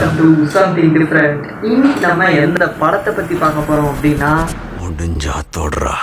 Welcome to something different. இன்னைக்கு நம்ம எந்த படத்தை பற்றி பார்க்க போகிறோம் அப்படின்னா, முடிஞ்சா தொடரா.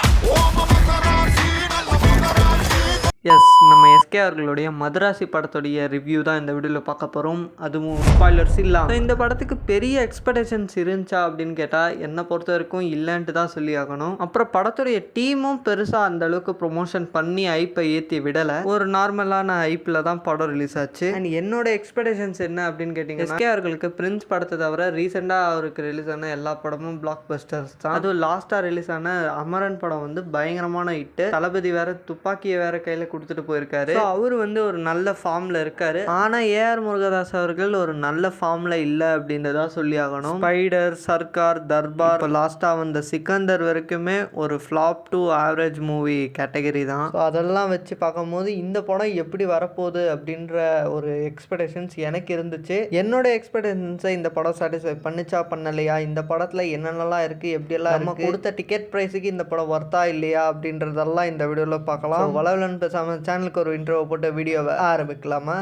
எஸ், நம்ம எஸ்கே அவர்களுடைய மதராசி படத்துடைய ரிவ்யூ தான் இந்த வீடியோவில் பார்க்க போகிறோம். அதுவும் ஸ்பாய்லர்ஸ் இல்லாமல். இந்த படத்துக்கு பெரிய எக்ஸ்பெக்டேஷன்ஸ் இருந்துச்சா அப்படின்னு கேட்டால் என்னை பொறுத்த வரைக்கும் இல்லைன்ட்டு தான் சொல்லி ஆகணும். அப்புறம் படத்துடைய டீமும் பெருசாக அந்த அளவுக்கு ப்ரொமோஷன் பண்ணி ஐப்பை ஏற்றி விடலை. ஒரு நார்மலான ஐப்பில் தான் படம் ரிலீஸ் ஆச்சு. அண்ட் என்னோட எக்ஸ்பெக்டேஷன்ஸ் என்ன அப்படின்னு கேட்டிங்கன்னா, எஸ்கே அவர்களுக்கு பிரின்ஸ் படத்தை தவிர ரீசெண்டாக அவருக்கு ரிலீஸ் ஆன எல்லா படமும் பிளாக் பஸ்டர்ஸ் தான். அதுவும் லாஸ்ட்டாக ரிலீஸ் ஆன அமரன் படம் வந்து பயங்கரமான ஹிட்டு. தளபதி வேற துப்பாக்கியை வேற கையில் கொடுத்துட்டு போயிருக்காரு. அவர் வந்து ஒரு நல்ல ஃபார்ம்ல இருக்காரு. ஆனா ஏஆர் முருகதாஸ் அவர்கள் ஒரு நல்ல ஃபார்ம்ல இல்ல அப்படின்றதா சொல்லி ஆகணும். ஸ்பைடர், சர்க்கார், தர்பார், லாஸ்டா வந்த சிக்கந்தர் வரைக்குமே ஒரு flop to average movie category தான். அதெல்லாம் வச்சு பார்க்கும்போது இந்த படம் எப்படி வரப்போகுது அப்படின்ற ஒரு எக்ஸ்பெக்டேஷன்ஸ் எனக்கு இருந்துச்சு. என்னோட எக்ஸ்பெக்டேஷன்ஸை இந்த படம் சாட்டிஸ்ஃபை பண்ணிச்சா பண்ணலையா, இந்த படத்துல என்னென்னலாம் இருக்கு, எப்படியெல்லாம் நம்ம கொடுத்த டிக்கெட் ப்ரைஸுக்கு இந்த படம் ஒர்த்தா இல்லையா அப்படின்றதெல்லாம் இந்த வீடியோவில் பார்க்கலாம். வளவலன் பேசாம சேனலுக்கு ஒரு இன்ட்ரோ போட்டு வீடியோவை ஆரம்பிக்கலாமா?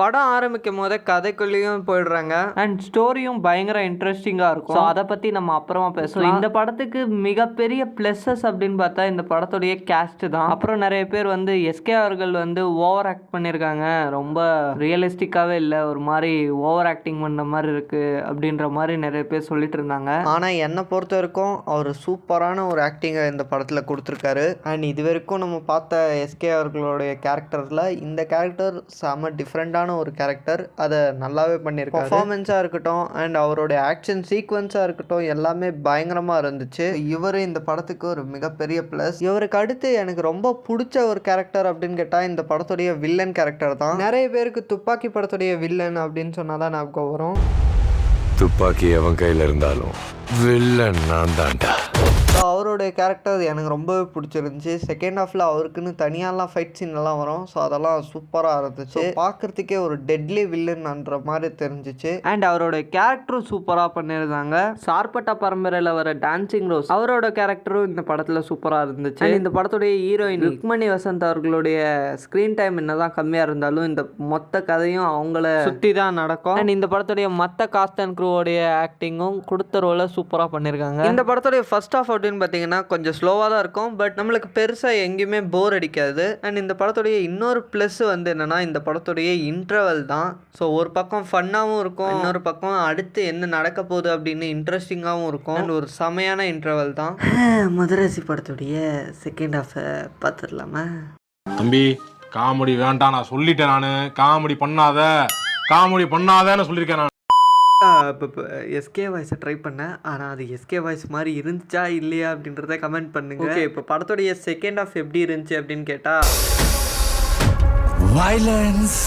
படம் ஆரம்பிக்கும் போதே கதைக்குள்ளேயும் போயிடுறாங்க. அண்ட் ஸ்டோரியும் பயங்கர இன்ட்ரெஸ்டிங்காக இருக்கும். ஸோ அதை பற்றி நம்ம அப்புறமா பேசுவோம். இந்த படத்துக்கு மிகப்பெரிய ப்ளஸஸ் அப்படின்னு பார்த்தா இந்த படத்துடைய கேஸ்ட் தான். அப்புறம் நிறைய பேர் வந்து எஸ்கே அவர்கள் வந்து ஓவர் ஆக்ட் பண்ணியிருக்காங்க. ரொம்ப ரியலிஸ்டிக்காகவே இல்லை, ஒரு மாதிரி ஓவர் ஆக்டிங் பண்ண மாதிரி இருக்குது அப்படின்ற மாதிரி நிறைய பேர் சொல்லிட்டு இருந்தாங்க. ஆனால் என்னை பொறுத்த வரைக்கும் அவர் சூப்பரான ஒரு ஆக்டிங்கை இந்த படத்தில் கொடுத்துருக்காரு. அண்ட் இது வரைக்கும் நம்ம பார்த்த எஸ்கே அவர்களுடைய கேரக்டரில் இந்த கேரக்டர் செம டிஃப்ரெண்டான ஒரு கேரக்டர். அதை நல்லாவே பண்ணியிருக்காரு. பர்ஃபார்மன்ஸாக இருக்கட்டும் அண்ட் அவருடைய ஆக்ஷன் சீக்வன்ஸாக இருக்கட்டும் எல்லாமே பயங்கரமாக இருந்துச்சு. இவர் இந்த படத்துக்கு ஒரு மிகப்பெரிய ப்ளஸ். இவருக்கு அடுத்து எனக்கு ரொம்ப பிடிச்ச ஒரு கேரக்டர் அப்படின்னு கேட்டால் இந்த படத்துடைய வில்லன் கேரக்டர் தான். நிறைய பேருக்கு துப்பாக்கி படத்துடைய வில்லன் அப்படின்னு சொன்னால் தான் ஞாபகம் வரும். துப்பாக்கி அவன் கையில் இருந்தாலும் வில்லன் நான் தான்டா. அவருடைய கேரக்டர் எனக்கு ரொம்பவே பிடிச்சிருந்துச்சு. செகண்ட் ஹாஃபில் அவருக்குன்னு தனியாலாம் ஃபைட் சீன் எல்லாம் வரும். ஸோ அதெல்லாம் சூப்பராக இருந்துச்சு. பார்க்குறதுக்கே ஒரு டெட்லி வில்லன்ன்ற மாதிரி தெரிஞ்சிச்சு. அண்ட் அவரோட கேரக்டரும் சூப்பராக பண்ணியிருந்தாங்க. சார்பட்டா பரம்பரையில் வர டான்சிங் ரோஸ் அவரோட கேரக்டரும் இந்த படத்தில் சூப்பராக இருந்துச்சு. அண்ட் இந்த படத்துடைய ஹீரோயின் ருக்மணி வசந்த் அவர்களுடைய ஸ்க்ரீன் டைம் என்னதான் கம்மியாக இருந்தாலும் இந்த மொத்த கதையும் அவங்கள சுற்றி தான் நடக்கும். அண்ட் இந்த படத்துடைய மற்ற காஸ்ட் அண்ட் க்ரூவோடைய ஆக்டிங்கும் கொடுத்த ரோலை சூப்பராக பண்ணியிருக்காங்க. இந்த படத்துடைய ஃபர்ஸ்ட் ஹாஃப் அப்படின்னு பார்த்தீங்கன்னா கொஞ்சம் ஸ்லோவாக தான் இருக்கும். பட் நம்மளுக்கு பெருசாக எங்கேயுமே போர் அடிக்காது. அண்ட் இந்த படத்துடைய இன்னொரு ப்ளஸ் வந்து என்னென்னா இந்த படத்துடைய இன்டர்வல் தான். ஸோ ஒரு பக்கம் ஃபன்னாகவும் இருக்கும், இன்னொரு பக்கம் அடுத்து என்ன நடக்க போகுது அப்படின்னு இன்ட்ரெஸ்டிங்காகவும் இருக்கும். அண்ட் ஒரு செமையான இன்டர்வல் தான். மதராசி படத்துடைய செகண்ட் ஹாஃபை பார்த்துடலாமா? தம்பி காமெடி வேண்டாம், நான் சொல்லிட்டேன். நான் காமெடி பண்ணாதேன்னு சொல்லியிருக்கேன். நான் இப்போ எஸ்கே வாய்ஸை ட்ரை பண்ணேன். ஆனால் அது எஸ்கே வாய்ஸ் மாதிரி இருந்துச்சா இல்லையா அப்படின்றத கமெண்ட் பண்ணுங்க. ஓகே, இப்போ படத்துடைய செகண்ட் ஹாஃப் எப்படி இருந்துச்சு அப்படின்னு கேட்டால் வயலன்ஸ்.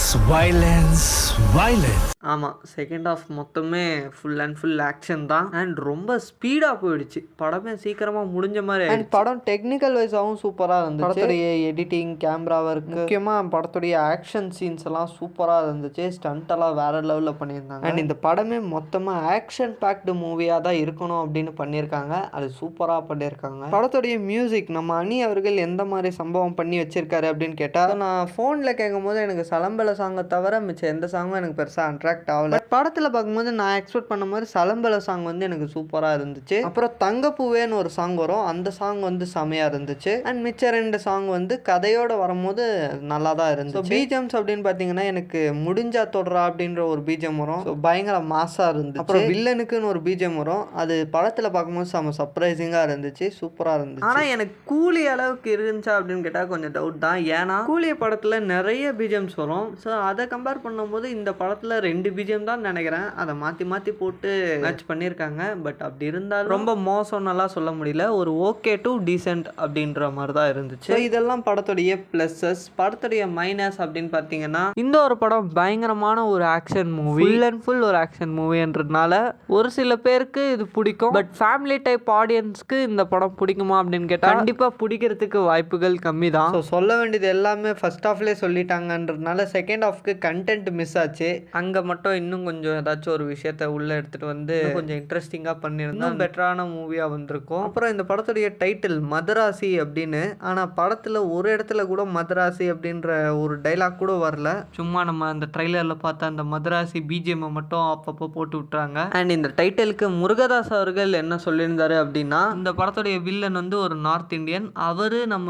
ஆமாம், செகண்ட் ஹாஃப் மொத்தமே ஃபுல் அண்ட் ஃபுல் ஆக்ஷன் தான். அண்ட் ரொம்ப ஸ்பீடாக போயிடுச்சு. படமே சீக்கிரமாக முடிஞ்ச மாதிரி. அண்ட் படம் டெக்னிக்கல் வைஸாகவும் சூப்பராக இருந்துச்சு. படத்துடைய எடிட்டிங், கேமரா ஒர்க், முக்கியமாக படத்துடைய ஆக்ஷன் சீன்ஸ் எல்லாம் சூப்பராக இருந்துச்சு. ஸ்டண்ட் எல்லாம் வேற லெவலில் பண்ணியிருந்தாங்க. அண்ட் இந்த படமே மொத்தமாக ஆக்ஷன் பேக்டு மூவியாக தான் இருக்கணும் அப்படின்னு பண்ணியிருக்காங்க. அது சூப்பராக பண்ணியிருக்காங்க. படத்துடைய மியூசிக் நம்ம அனி அவர்கள் எந்த மாதிரி சம்பவம் பண்ணி வச்சிருக்காரு அப்படின்னு கேட்டால், நான் ஃபோனில் கேட்கும் போது எனக்கு சலம்பல சாங்கை தவிர மிச்சம் எந்த சாங்கும் எனக்கு பெருசாக அட்ராக்ட் ஆகல. படத்தில் பார்க்கும்போது நான் எக்ஸ்பெக்ட் பண்ண மாதிரி சலம்பல சாங் வந்து எனக்கு சூப்பராக இருந்துச்சு. அப்புறம் தங்கப்பூவேன்னு ஒரு சாங் வரும், அந்த சாங் வந்து செமையாக இருந்துச்சு. அண்ட் மிச்ச ரெண்டு சாங் வந்து கதையோட வரும்போது நல்லா தான் இருந்துச்சு. பீஜம்ஸ் அப்படின்னு பார்த்தீங்கன்னா எனக்கு முடிஞ்சா தொடரா அப்படின்ற ஒரு பீஜம் வரும், பயங்கர மாசா இருந்துச்சு. அப்புறம் வில்லனுக்குன்னு ஒரு பீஜம் வரும், அது படத்தில் பார்க்கும்போது செம சர்ப்ரைசிங்காக இருந்துச்சு, சூப்பராக இருந்துச்சு. ஆனால் எனக்கு கூலி அளவுக்கு இருந்துச்சா அப்படின்னு கேட்டால் கொஞ்சம் டவுட் தான். ஏன்னா கூலி படத்தில் நிறைய பீஜம்ஸ் வரும். ஸோ அதை கம்பேர் பண்ணும்போது இந்த படத்தில் 2 பீஜம் தான் நினைக்கிறேன். அதை மாற்றி போட்டு மேட்ச் பண்ணியிருக்காங்க. பட் அப்படி இருந்தாலும் ரொம்ப மோசம்னெல்லாம் சொல்ல முடியல. ஒரு ஓகே டு டீசென்ட் அப்படின்ற மாதிரி தான் இருந்துச்சு. இதெல்லாம் படத்துடைய ப்ளஸஸ். படத்துடைய மைனஸ் அப்படின்னு பார்த்தீங்கன்னா, இந்த ஒரு படம் பயங்கரமான ஒரு action movie, full and full ஒரு ஆக்ஷன் மூவின்றதுனால ஒரு சில பேருக்கு இது பிடிக்கும். பட் ஃபேமிலி டைப் ஆடியன்ஸ்க்கு இந்த படம் பிடிக்குமா அப்படின்னு கேட்டால் கண்டிப்பாக பிடிக்கிறதுக்கு வாய்ப்புகள் கம்மி தான். சொல்ல வேண்டியது எல்லாமே ஃபர்ஸ்ட் ஹாஃப்லேயே சொல்லிட்டேன். பண்ணிட்டாங்கன்றதுனால செகண்ட் ஹாஃப்க்கு கண்டென்ட் மிஸ் ஆச்சு. அங்கே மட்டும் இன்னும் கொஞ்சம் ஏதாச்சும் ஒரு விஷயத்த உள்ளே எடுத்துகிட்டு வந்து கொஞ்சம் இன்ட்ரெஸ்டிங்காக பண்ணியிருந்தா பெட்டரான மூவியாக வந்திருக்கும். அப்புறம் இந்த படத்துடைய டைட்டில் மதராசி அப்படின்னு, ஆனால் படத்தில் ஒரு இடத்துல கூட மதராசி அப்படின்ற ஒரு டைலாக் கூட வரல. சும்மா நம்ம அந்த ட்ரைலரில் பார்த்த அந்த மதராசி பிஜிஎம் மட்டும் அப்பப்போ போட்டு விட்டுறாங்க. அண்ட் இந்த டைட்டிலுக்கு முருகதாஸ் அவர்கள் என்ன சொல்லியிருந்தாரு அப்படின்னா, இந்த படத்துடைய வில்லன் வந்து ஒரு நார்த் இந்தியன், அவர் நம்ம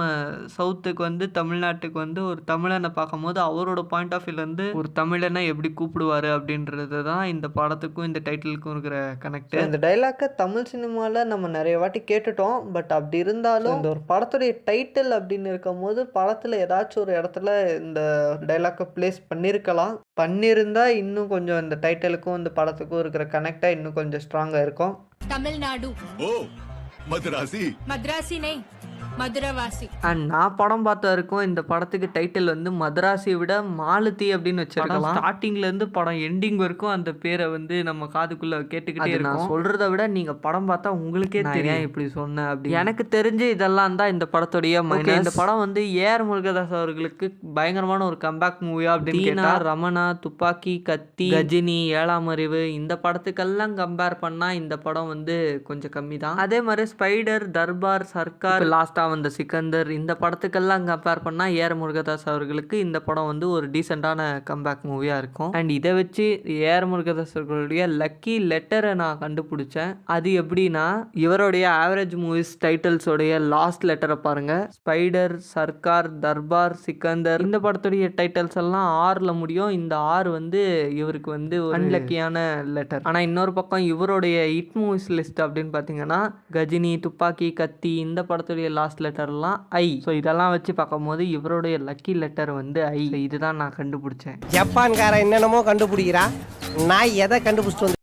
சவுத்துக்கு வந்து தமிழ்நாட்டுக்கு வந்து ஒரு தமிழனை பார்க்கும்போது அவரோட பாயிண்ட் ஆஃப் வியூலேருந்து ஒரு தமிழனை எப்படி கூப்பிடுவார் அப்படின்றது தான் இந்த படத்துக்கும் இந்த டைட்டிலுக்கும் இருக்கிற கனெக்ட். இந்த டைலாக்கை தமிழ் சினிமாவில் நம்ம நிறைய வாட்டி கேட்டுட்டோம். பட் அப்படி இருந்தாலும் இந்த ஒரு படத்துடைய டைட்டில் அப்படின்னு இருக்கும் போது படத்தில் ஏதாச்சும் ஒரு இடத்துல இந்த டைலாக்கை பிளேஸ் பண்ணியிருக்கலாம். பண்ணியிருந்தா இன்னும் கொஞ்சம் இந்த டைட்டிலுக்கும் இந்த படத்துக்கும் இருக்கிற கனெக்டாக இன்னும் கொஞ்சம் ஸ்ட்ராங்காக இருக்கும். तमिलनाडु ओ मद्रासी मद्रासी नहीं मदुरावासी. அண்ட் நான் படம் பார்த்த வரைக்கும் இந்த படத்துக்கு டைட்டில் வந்து மதராசியை விட மாலதி அப்படின்னு வச்சிருக்கலாம். ஸ்டார்டிங்ல இருந்து படம் எண்டிங் வரைக்கும் அந்த பேரை வந்து நம்ம காதுக்குள்ள கேட்டுக்கிட்டே இருக்கோம். நான் சொல்றதை விட நீங்க படம் பார்த்தா உங்களுக்கே தெரியும் இப்படி சொன்னேன் அப்படி. எனக்கு தெரிஞ்சு இதெல்லாம் தான் இந்த படத்துடைய மைனஸ். இந்த படம் வந்து ஏஆர் முருகதாஸ் அவர்களுக்கு பயங்கரமான ஒரு கம்பேக் மூவியா அப்படின்னு கேட்டா, ரமணா, துப்பாக்கி, கத்தி, கஜினி, ஏழாம் அறிவு இந்த படத்துக்கெல்லாம் கம்பேர் பண்ணா இந்த படம் வந்து கொஞ்சம் கம்மி தான். அதே மாதிரி ஸ்பைடர், தர்பார், சர்க்கார், லாஸ்டா வந்த சிக்கந்தர் இந்த படத்துக்கெல்லாம் கம்பேர் பண்ணால் ஏஆர் முருகதாஸ் அவர்களுக்கு இந்த படம் வந்து ஒரு டீசெண்டான கம்பேக் மூவியாக இருக்கும். அண்ட் இதை வச்சு ஏஆர் முருகதாஸ் அவர்களுடைய லக்கி லெட்டரை நான் கண்டுபிடிச்சேன். அது எப்படின்னா, இவருடைய ஆவரேஜ் மூவிஸ் டைட்டில்ஸோடைய லாஸ்ட் லெட்டரை பாருங்க. ஸ்பைடர், சர்க்கார், தர்பார், சிக்கந்தர் இந்த படத்துடைய டைட்டில்ஸ் எல்லாம் ஆறில் முடியும். இந்த ஆறு வந்து இவருக்கு வந்து ஒரு அன்லக்கியான லெட்டர். ஆனால் இன்னொரு பக்கம் இவருடைய ஹிட் மூவிஸ் லிஸ்ட் அப்படின்னு பார்த்தீங்கன்னா, கஜினி, துப்பாக்கி, கத்தி இந்த படத்துடைய லாஸ்ட் லெட்டர்லாம் ஐ. ஸோ இதெல்லாம் வச்சு பார்க்கும்போது இவருடைய லக்கி லெட்டர் வந்து ஐ. இதுதான் நான் கண்டுபிடிச்சேன். ஜப்பான்காரன் என்னென்னமோ கண்டுபிடிக்கிறா, நான் எதை கண்டுபிடிச்சிட்டு வந்து.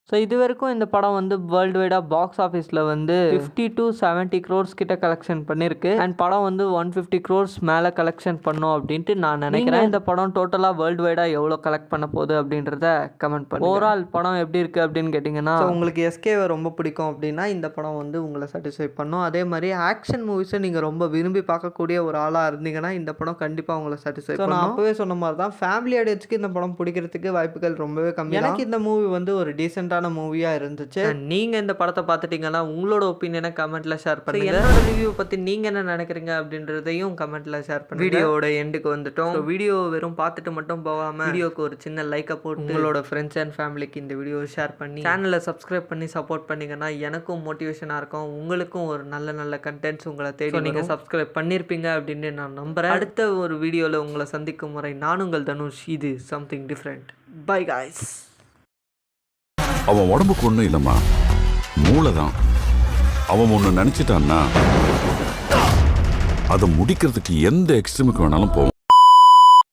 ஸோ இது வரைக்கும் இந்த படம் வந்து வேர்ல்டு வைடாக பாக்ஸ் ஆஃபீஸில் வந்து 50 to 70 crores கிட்ட கலெக்ஷன் பண்ணியிருக்கு. அண்ட் படம் வந்து 150 crores மேலே கலெக்ஷன் பண்ணோம் அப்படின்ட்டு நான் நினைக்கிறேன். இந்த படம் டோட்டலாக வேர்ல்டு வைடாக எவ்வளோ கலெக்ட் பண்ண போகுது அப்படின்றத கமெண்ட் பண்ணி. ஓவரால் படம் எப்படி இருக்குது அப்படின்னு கேட்டிங்கன்னா, உங்களுக்கு எஸ்கேவை ரொம்ப பிடிக்கும் அப்படின்னா இந்த படம் வந்து உங்களை சாட்டிஸ்ஃபை பண்ணும். அதே மாதிரி ஆக்ஷன் மூவிஸை நீங்கள் ரொம்ப விரும்பி பார்க்கக்கூடிய ஒரு ஆளாக இருந்தீங்கன்னா இந்த படம் கண்டிப்பாக உங்களை சாட்டிஸ்ஃபை பண்ணும். நான் அப்போவே சொன்ன மாதிரி தான் ஃபேமிலி ஆடியன்ஸ்க்கு இந்த படம் பிடிக்கிறதுக்கு வாய்ப்புகள் ரொம்பவே கம்மி. எனக்கு இந்த மூவி வந்து ஒரு டீசெண்டான மூவியாக இருந்துச்சு. நீங்கள் இந்த படத்தை பார்த்துட்டீங்கன்னா உங்களோட ஒப்பீனியனை கமெண்ட்டில் ஷேர் பண்ணுங்க. என்னோட ரிவ்யூ பற்றி நீங்கள் என்ன நினைக்கிறீங்க அப்படின்றதையும் கமெண்ட்டில் ஷேர் பண்ணுங்க. வீடியோட எண்டுக்கு வந்துட்டோம். வீடியோ வெறும் பார்த்துட்டு மட்டும் போகாமல் வீடியோக்கு ஒரு சின்ன லைக்கை போட்டு உங்களோட ஃப்ரெண்ட்ஸ் அண்ட் ஃபேமிலிக்கு இந்த வீடியோ ஷேர் பண்ணி சேனலை சப்ஸ்கிரைப் பண்ணி சப்போர்ட் பண்ணிங்கன்னா எனக்கும் மோட்டிவேஷனாக இருக்கும். உங்களுக்கும் ஒரு நல்ல நல்ல கண்டென்ட்ஸ் உங்களை தேடி நீங்கள் சப்ஸ்கிரைப் பண்ணியிருப்பீங்க அப்படின்னு நான் நம்புகிறேன். அடுத்த ஒரு வீடியோவில் உங்களை சந்திக்கும் முறை நான் உங்கள் தனுஷ். இது சம்திங் டிஃப்ரெண்ட். By guys. அவன் உடம்புக்கு ஒண்ணும் இல்லம்மா, மூளைதான். அவன் ஒண்ணு நினைச்சிட்டான்னா அதை முடிக்கிறதுக்கு எந்த எக்ஸ்ட்ரீமுக்கு வேணாலும் போவான்.